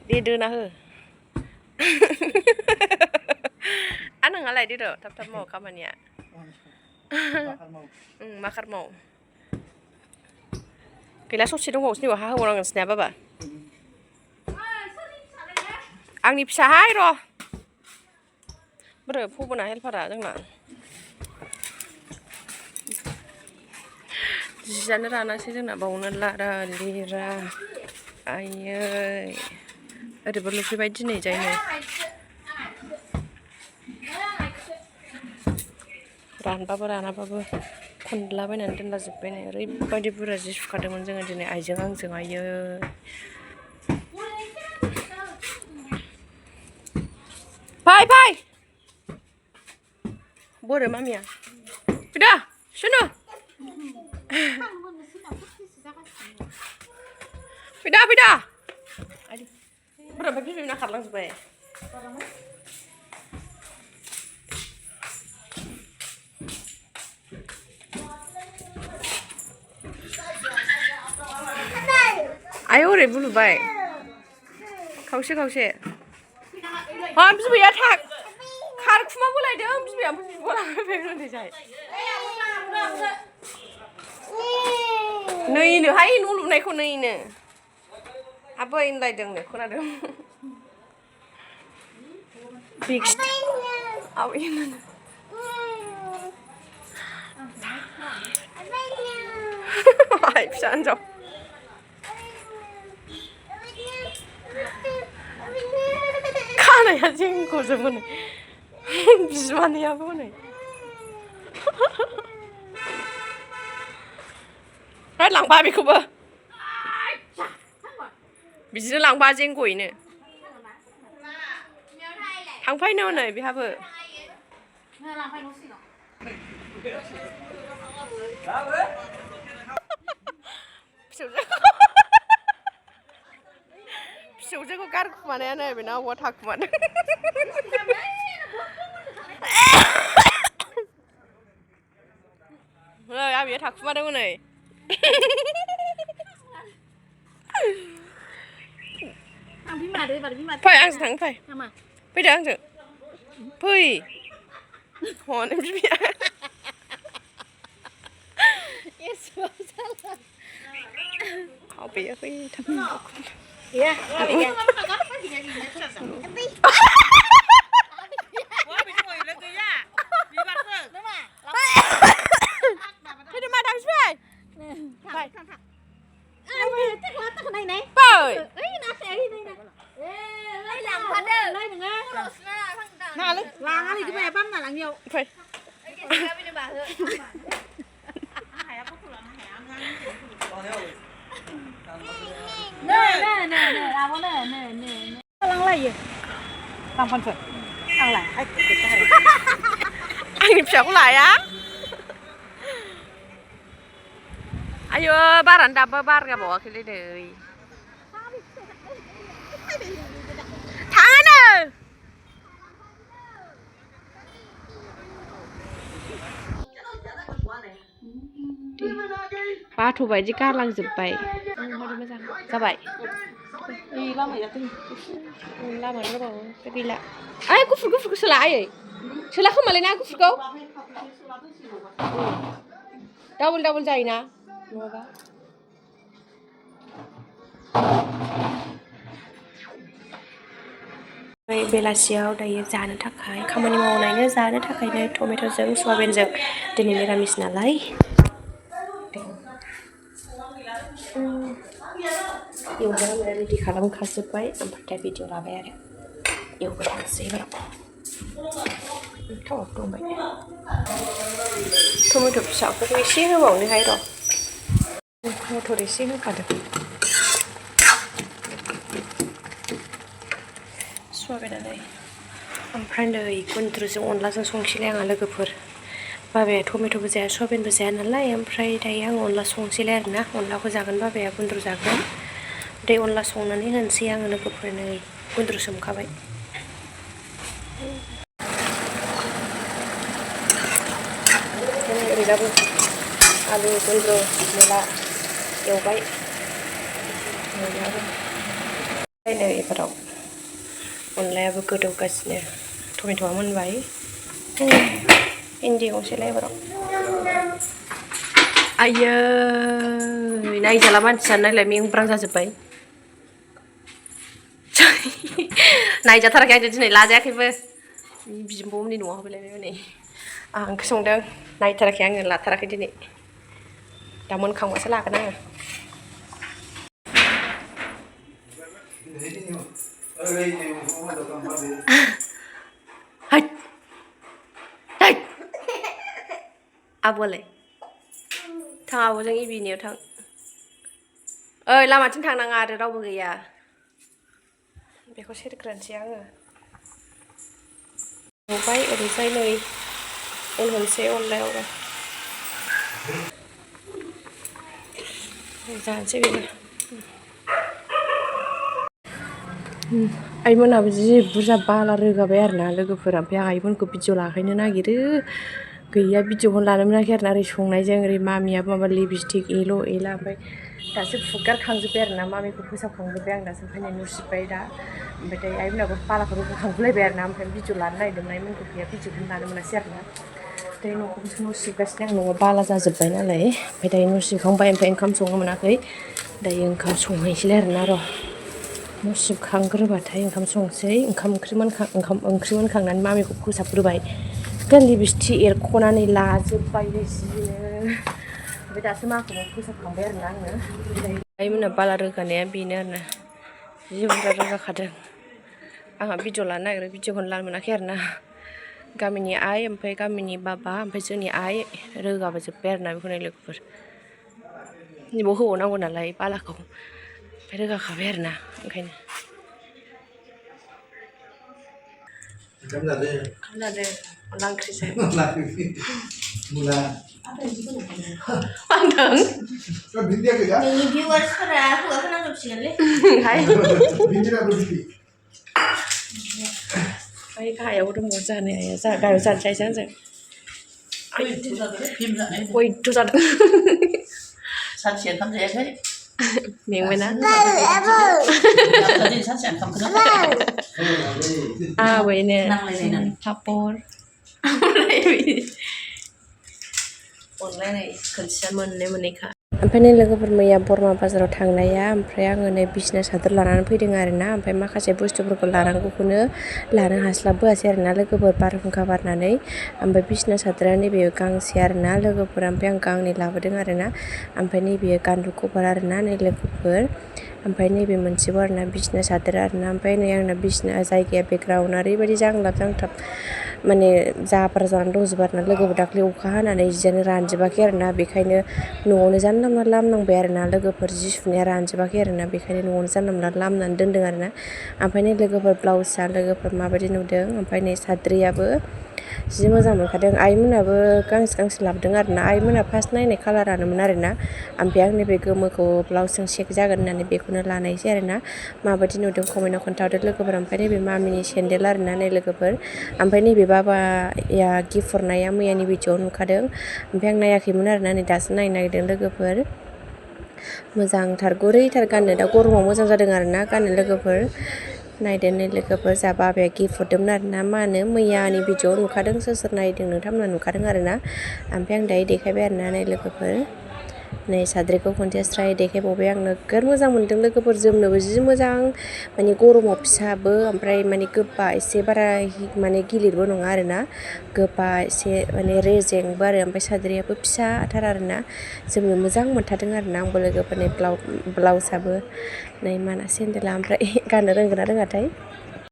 दे दोना हो नोंहालाय दे र' थाब थाब माव खामानिया माखार माव गैला ससे दंबावोसो नै हा होबावनांगोनसो ना बाबा आंनि फिसाहाय र' बोरो फबोना हेल्पारा जोंना जियानो रानासै जोंना बावनो लारा लिरा आयै ओरैबो लुफैबाय दिनै जायनो रानबाबो रानाबाबो खनलाबायनानै दोनलाजोब्बाय नै ओरैबायदि बुरजा जि सुखादोंमोन जोङो दिनै आइजों आंजों आयै फै फै बोरो मामिया फैदा सुनु फैदा फैदा बोरो ओमफ्राय बिबैना खारलांजोब्बाय आयौ ओरै बुलुबाय खावसे खावसे बिबैया थाक खारखुमा बोलायदों बिबैया बिब' लांबाय उन्दैजाय नैनोहाय न' लुनायखौ नैनो आबै होनलायदोंनो खोनादों आबै फिसा हिनजाव खानाया जेंग'जोबो नै बिमानैयाबो नै लांबा बेखौबो बिदिनो लांबा जेंग'यैनो थांफैनो हनै बेहाबो फिसौजोखौ गारखुमानाया नै बेना अबावबा थाखुमादों नै आबैया थाखुमादों नै फै आंजों थांनो फै फैदो आंजों फै हनै बिमाया आबैया फै आंनि फिसाखौ लाया आयौ बारानो दाबो बारगाबावाखैलै नै थाङानो बाथ' बायदि गारलांजोब्बाय मोजां जाबाय लामा दंबावो गैला आइ गुफुर गुफुरखौ सोला आयै सोला खोमालै ना गुफुरखौ डाबल डाबल जायोना नङाबा बेलासियाव दायो जानो थाखाय खामानि मावनायनो जानो थाखायनो टमेट'जों सयाबिनजों दिनै निरामिस नालाय एवनानै रेडि खालामखाजोब्बाय ओमफ्राय दा भिडिअ लाबाय आरो एवबाय थानोसै एबाराव थाव दंबाय टमेट' फिसाफोरखौ एसे होबावनोहाय र' मटर एसे होखादों सयाबिनालाय ओमफ्राय नै गुन्द्रुजों अनलाजों संसैलाय आंहा लोगोफोर बाबाया टमेट'बो जाया सयाबिनबो जाया नालाय ओमफ्राय दायो आङो अनला संसैलाय आरोना अनलाखौ जागोन बाबाया गुन्द्रु जागोन दै अनला संनानै होनोसै आङो लोगोफोर नै गुन्द्रु सोमखाबाय ओरैजाबो आलु गुन्द्रु मुला एवबाय नै एबाराव अनलायाबो गोदौगासिनो टमेट'आ मोनबाय इन्दि गंसेलाय एबाराव आयै नायजाला मानसियानो नायलाय मेंब्रां जाजोब्बाय नायजाथाराखै आं दिनै लाजायाखैबो बिब'मोननि न'आव हाबलायबाय नै आं ओंख्रि संदों नायथाराखै आङो लाथाराखै दिनै दा मोनखांबासो लागोन आङो आब'आलाय थां आब'जों इबिनियाव थां ओइ लामाथिं थांनाङा आरो रावबो गैया बेखौ सेरग्रोनोसै आङो एवबाय ओरैजाय नै अन होनोसै अनलायाव जानोसै बेनो आइमोनाबो जि बुरजा बाला रोगाबाय आरोना लोगोफोरा ओमफ्राय आइमोनखौ भिडिअ लाहैनो नागिरो गैया भिडिअखौनो लानो मोनाखै आरोना ओरै संनायजों ओरै मामियाबो माबा लिपस्टिक एल' एला ओमफ्राय दासो फुगारखांजोब्बाय आरोना मामिखौ फोसाबखांजोब्बाय आं दासो ओमफ्राय नुसिब्बाय दा ओमफ्राय दायो आइमोनाबो बालाखौ रोगाखांगुलायबाय आरोना ओमफ्राय भिडिअ लानो नागिरदोंमोन आइमोनखौ गैया भिडिअखौनो लानो मोनासै आरोना दायो न'खौसो न' सिबगासिनो आं न'आव बाला जाजोब्बाय नालाय ओमफ्राय दायो न' सिबखांबाय ओमफ्राय ओंखाम संनो मोनाखै दायो ओंखाम संहैसैलाय आरोना र' न' सिबखांग्रोबाथाय ओंखाम संसै ओंखाम ओंख्रि मोनखांनानै मामिखौ फोसाबग्रोबाय दा लिपस्टिक एरख'नानै लाजोब्बायलै जिनो ओमफ्राय दासो माखौबो फोसाबखांबाय आरोना आङो आइमोना बाला रोगानाया बेनो आरोना जि बुरजा रोगाखादों आंहा भिडिअ लानो नागिरो भिडिअखौनो लानो मोनाखै आरोना गामिनि आइ ओमफ्राय गामिनि बाबा ओमफ्राय जोंनि आइ रोगाबोजोब्बाय आरोना बेखौनो लोगोफोर नैबाव होबावनांगौ नालाय बालाखौ ओमफ्राय रोगाखाबाय आरोना ओंखायनो ओंखाम जादों अनला ओंख्रिसो नोंनि भिउवार्सफोरा हौवा खोनाजोबसिगोनलै ओमफ्राय गाहायाव दङ जानो हाया गाहायाव जानोसै आंजों गयथ' जादों सानसे ओंखाम जायाखै मेंबायना सानसे ओंखामखौनो आबैनो पापर अनलायनाय खोनसेया मोननैखा ओमफ्राय नै लोगोफोर मैया बरमा बाजाराव थांनाया ओमफ्राय आङो नै बिसना सादर लानानै फैदों आरोना ओमफ्राय माखासे बुस्थुफोरखौ लानांगौखौनो लानो हास्लाबबोआसै आरोना लोगोफोर बारहुंखा बारनानै ओमफ्राय बिसना सादरा नैबे गांसे आरोना लोगोफोर ओमफ्राय आं गांनै लाबोदों आरोना ओमफ्राय नैबे गान्दु कभार आरोना नै लोगोफोर ओमफ्राय नैबे मोनसेबाव आरोना बिसना सादर आरोना ओमफ्राय नै आंना बिसना जायगाया बेकग्राउन्ड ओरैबायदि जांलाब जांथाब माने जाब्रा जानानै दंजोबो आरोना लोगोफोर दाख्लै अखा हानानै जियानो रानजोबाखै आरोना बेखायनो न'आवनो जानला मोनला लामनांबाय आरोना लोगोफोर जि सुनाया रानजोबाखै आरोना बेखायनो न'आवनो जानला मोनला लामनानै दोनदों आरोना ओमफ्राय नै लोगोफोर ब्लाउसआ लोगोफोर माबायदि नुदों ओमफ्राय नै साद्रियाबो जि मोजां मोनखादों आइमोनाबो गांसे लाबोदों आरोना आइमोना फार्स्ट नायनाय कालारानोमोन आरोना ओमफ्राय आं नैबे गोमोखौ ब्लाउसजों सेक जागोन होननानै बेखौनो लानायसै आरोना माबायदि नुदों कमेन्टआव खोन्थाहरदो लोगोफोर ओमफ्राय नैबे मामिनि सेन्देल आरोना नै लोगोफोर ओमफ्राय नैबे बाबाया गिफ्ट हरनाया मैयानि भिडिअआव नुखादों ओमफ्राय आं नायाखैमोन आरोना नै दासो नायनो नागिरदों लोगोफोर मोजांथार गुरैथार गाननो दा गरमाव मोजां जादों आरोना गाननो लोगोफोर नायदो नै लोगोफोर जा बाबाया गिफ्ट हरदोंमोन आरोना मा होनो मैयानि भिडिअआव नुखादों सोर नायदों नोंथांमोना नुखादों आरोना ओमफ्राय आं दायो देखायबाय आरोना नै लोगोफोर नै साद्रिखौ खनसे स्राय देखायबावबाय आं नोगोर मोजां मोन्दों लोगोफोर जोमनोबो जि मोजां माने गरमाव फिसाबो ओमफ्राय माने गोबा एसे बारा माने गिलिरबो नङा आरोना गोबा एसे माने रेजेंबो आरो ओमफ्राय साद्रियाबो फिसाथार आरोना जोमनो मोजां मोनथारदों आरोना आंबो लोगोफोरनि ब्लाउसआबो नै माना सेन्देला ओमफ्राय गाननो रोंगोन ना रोङाथाय